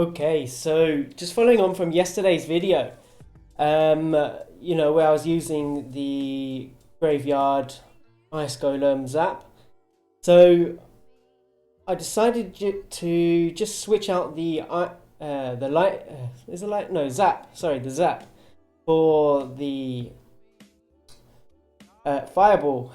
Okay, so just following on from yesterday's video, where I was using the graveyard ice golem zap. So I decided to just switch out the light. Is it light? No, zap. Sorry, the zap for the fireball.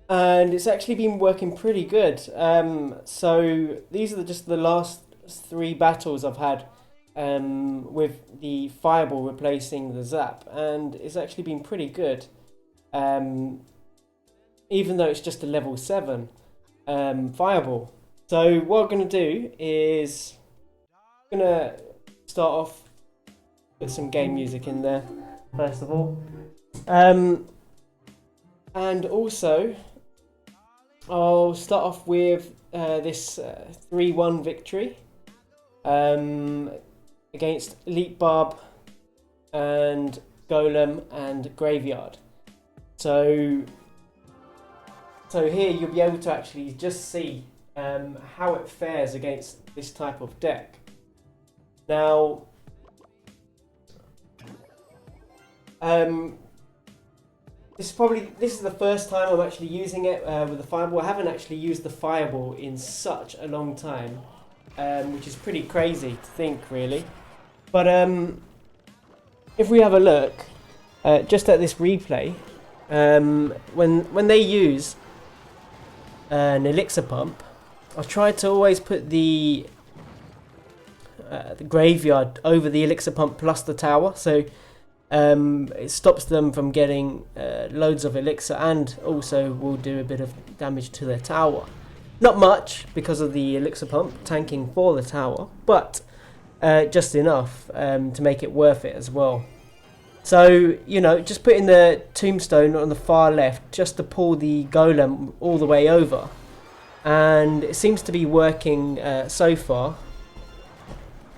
And it's actually been working pretty good. So these are just the last 3 battles I've had with the fireball replacing the zap, and it's actually been pretty good. Even though it's just a level 7 fireball. So what I'm going to do is I'm going to start off with some game music in there first of all, and also I'll start off with this 3-1 victory against Elite Barb and Golem and Graveyard. So here you'll be able to actually just see how it fares against this type of deck. Now, this is the first time I'm actually using it with the fireball. I haven't actually used the fireball in such a long time, which is pretty crazy to think, really. But if we have a look just at this replay, when they use an elixir pump, I try to always put the graveyard over the elixir pump plus the tower, so it stops them from getting loads of elixir, and also will do a bit of damage to their tower. Not much because of the elixir pump tanking for the tower, but just enough to make it worth it as well. So, just putting the tombstone on the far left just to pull the golem all the way over, and it seems to be working so far.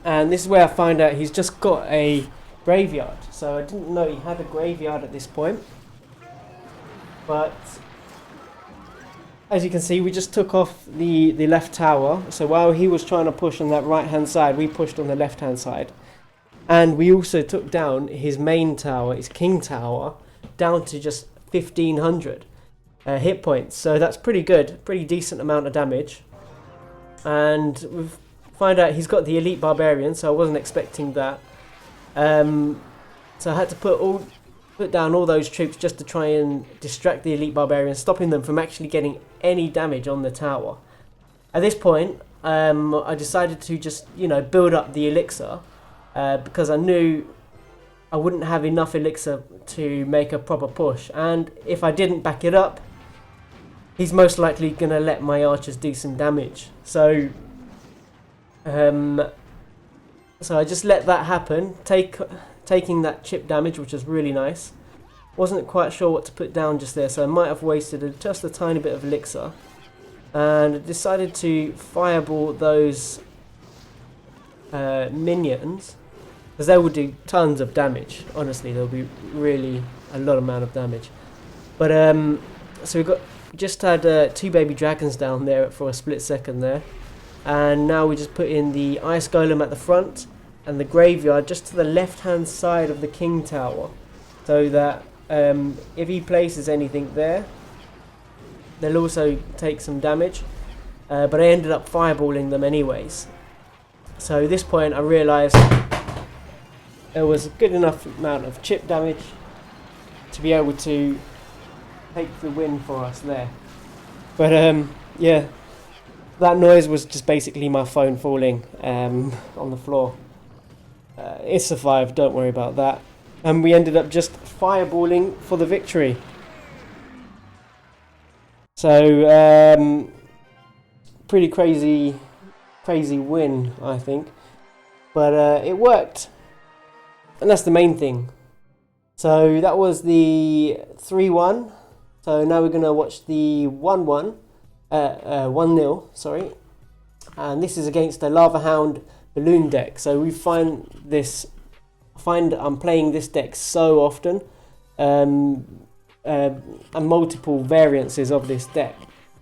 And this is where I find out he's just got a graveyard, so I didn't know he had a graveyard at this point. But as you can see, we just took off the left tower, so while he was trying to push on that right hand side, we pushed on the left hand side, and we also took down his main tower, his king tower, down to just 1500 hit points. So that's pretty good, pretty decent amount of damage. And we've find out he's got the elite barbarian, so I wasn't expecting that. So I had to put down all those troops just to try and distract the elite barbarian, stopping them from actually getting any damage on the tower. At this point, I decided to just build up the elixir because I knew I wouldn't have enough elixir to make a proper push, and if I didn't back it up, he's most likely gonna let my archers do some damage. So I just let that happen, taking that chip damage, which was really nice. Wasn't quite sure what to put down just there, so I might have wasted just a tiny bit of elixir, and decided to fireball those minions, because they will do tons of damage. Honestly, there'll be really a lot amount of damage. But so we just had 2 baby dragons down there for a split second there. And now we just put in the ice golem at the front and the graveyard just to the left hand side of the king tower, so that if he places anything there, they'll also take some damage. But I ended up fireballing them anyways. So at this point I realised there was a good enough amount of chip damage to be able to take the win for us there. But yeah. That noise was just basically my phone falling on the floor. It survived, don't worry about that. And we ended up just fireballing for the victory. So, pretty crazy win, I think. But it worked. And that's the main thing. So that was the 3-1. So now we're going to watch the 1-1. 1-0, sorry, and this is against the Lava Hound balloon deck. So we find I'm playing this deck so often, and multiple variances of this deck,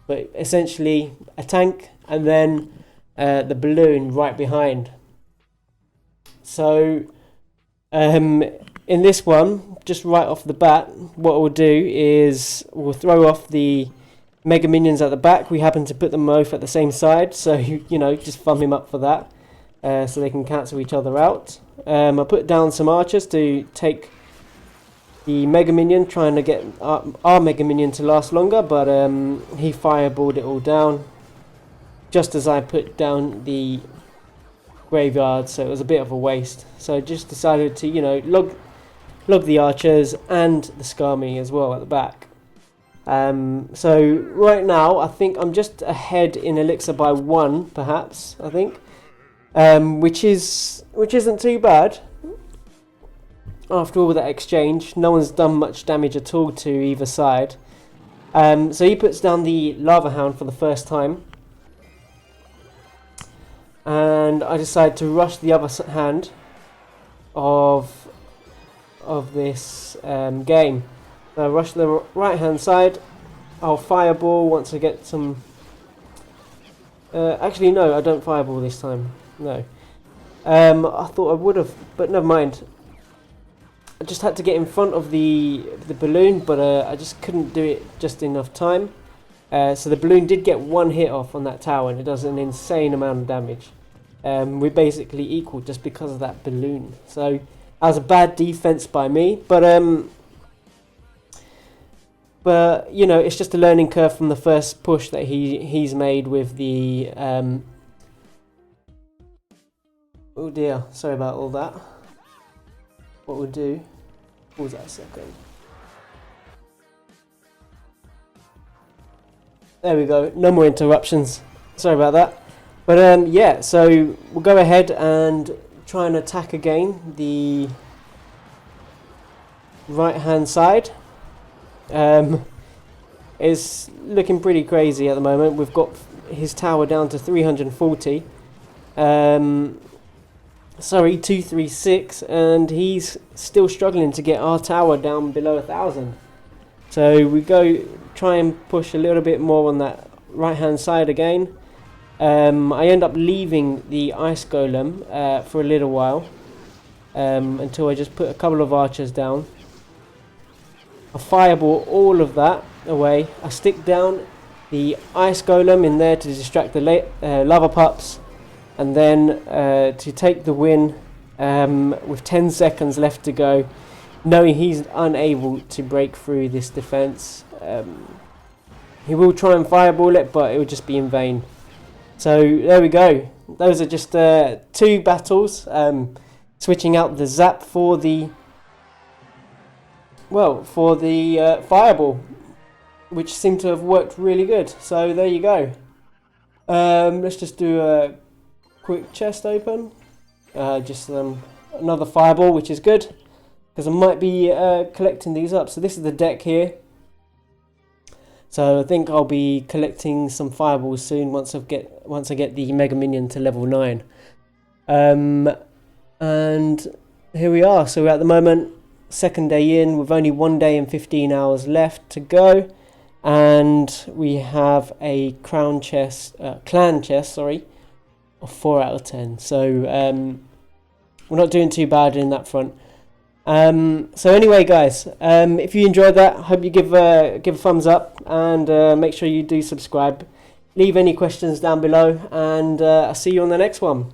but essentially a tank and then the balloon right behind. So in this one, just right off the bat, what we'll do is we'll throw off the Mega Minions at the back. We happen to put them both at the same side, so you know, just fun him up for that, so they can cancel each other out. I put down some archers to take the Mega Minion, trying to get our Mega Minion to last longer, but he fireballed it all down just as I put down the graveyard, so it was a bit of a waste. So I just decided to, you know, log the archers and the Skami as well at the back. So right now I think I'm just ahead in Elixir by 1, perhaps, I think, which isn't too bad. After all that exchange, no one's done much damage at all to either side. So he puts down the Lava Hound for the first time, and I decide to rush the other hand of this game. So I rush the right hand side. I'll fireball once I get some. Actually, no, I don't fireball this time. No. I thought I would have, but never mind. I just had to get in front of the balloon, but I just couldn't do it just enough time. So the balloon did get 1 hit off on that tower, and it does an insane amount of damage. We're basically equal just because of that balloon. So that was a bad defense by me, but you know, it's just a learning curve from the first push that he's made with the oh dear, sorry about all that. What we'll do, pause that a second. There we go, no more interruptions. Sorry about that. But yeah, so we'll go ahead and try and attack again the right hand side. It's looking pretty crazy at the moment. We've got his tower down to 340. Sorry, 236, and he's still struggling to get our tower down below 1,000. So we go try and push a little bit more on that right hand side again. I end up leaving the ice golem for a little while, until I just put a couple of archers down. I fireball all of that away. I stick down the ice golem in there to distract the lava pups, and then to take the win with 10 seconds left to go, knowing he's unable to break through this defense. He will try and fireball it, but it would just be in vain. So there we go. Those are just 2 battles, switching out the zap for the fireball, which seemed to have worked really good. So there you go. Let's just do a quick chest open. Just another fireball, which is good, because I might be collecting these up. So this is the deck here. So I think I'll be collecting some fireballs soon once I get the Mega Minion to level 9. And here we are. So at the moment, second day in, with only 1 day and 15 hours left to go, and we have a clan chest, of 4 out of 10. So we're not doing too bad in that front. So anyway, guys, if you enjoyed that, I hope you give a thumbs up, and make sure you do subscribe. Leave any questions down below, and I'll see you on the next one.